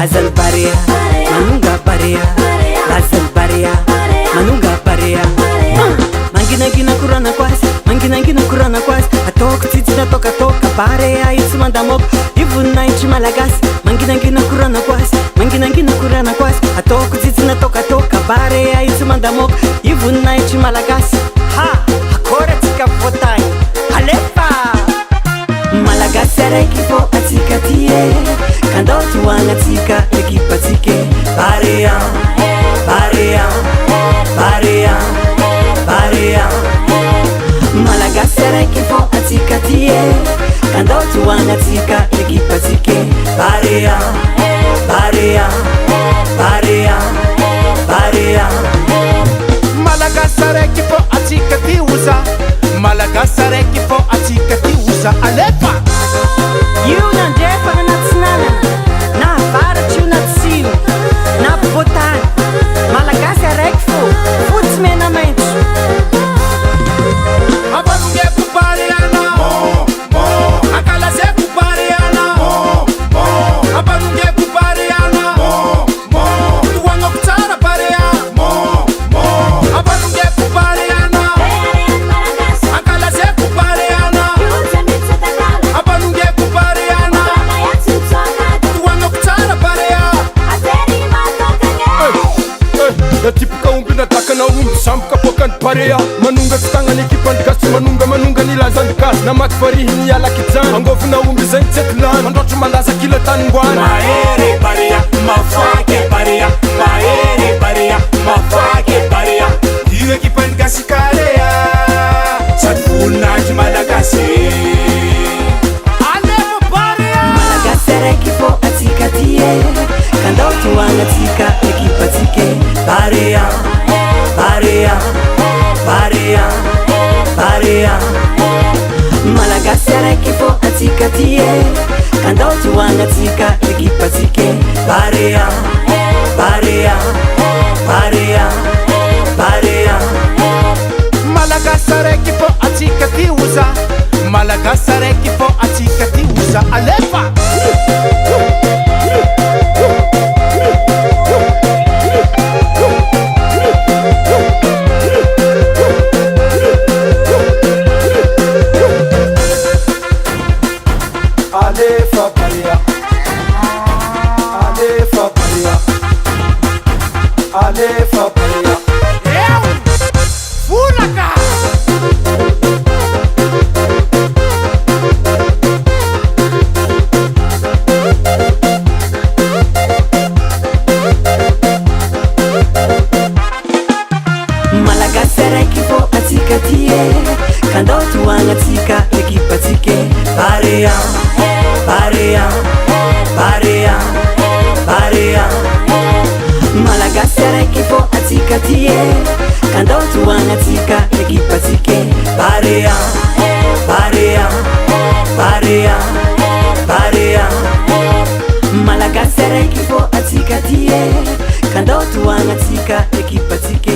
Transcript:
lazal barea manunga barea lazal barea manunga barea manginangina korana kwasy manginangina korana kwasy ataoko tsitsina tokatoka barea itsy mandamoko ivoninaitry malagasy manginangina korana kwasy manginangina korana kwasy ataoko tsitsina tokatoka barea itsy mandamoko ivoninaitry malagasy ha akora tsika votagny alefa malagasy araiky fô atsika tie kandao toagnatsika ekipatsike barea barea barea barea malagasy araiky fô atsika tie kandao toagnatsika ekipatsike barea barea barea barea malagasy araiky fô atsika ty oza malagasy araiky fô atsika ty oza alefa io nandrefana anatsinanana na avaratry io na tsio na botany malagasy araiky fô fotsy mena maintso apanongeko bariana akalazeko bariana apanongeko bariana toagnako tsara barea apanongeko bariana akalazeko bariana apanongeko bariana toagnako tsara barea natipaka omby natakana omby samboka pokany barea manonga tsy tagnany ekipandigasy manonga ny lazandigasy namaky varihiny alakijany angovina omby zay tsetylany mandroatra malaza kila tanimboany mahery barea mafaky barea mahery barea mafaky barea io ekipandigasy karea sady voninahitry malagasy alefa barea malagasy araiky fô atsika tie kandao toagnatsika ekipatsike barea barea barea barea malagasy araiky fô atsika tie kandao toagnatsika ekipatsike barea barea barea barea malagasy araiky fô atsika ty oza malagasy araiky fô atsika ty oza alefa alefa barea alefa barea alefa barea eu fulaka malagasy araiky fô atsika tie kandao toagnatsika ekipatsike barea barea barea barea malagasy araiky fô atsika tie kandao toagnatsika ekipatsike barea barea barea barea malagasy araiky fô atsika tie kandao toagnatsika ekipatsike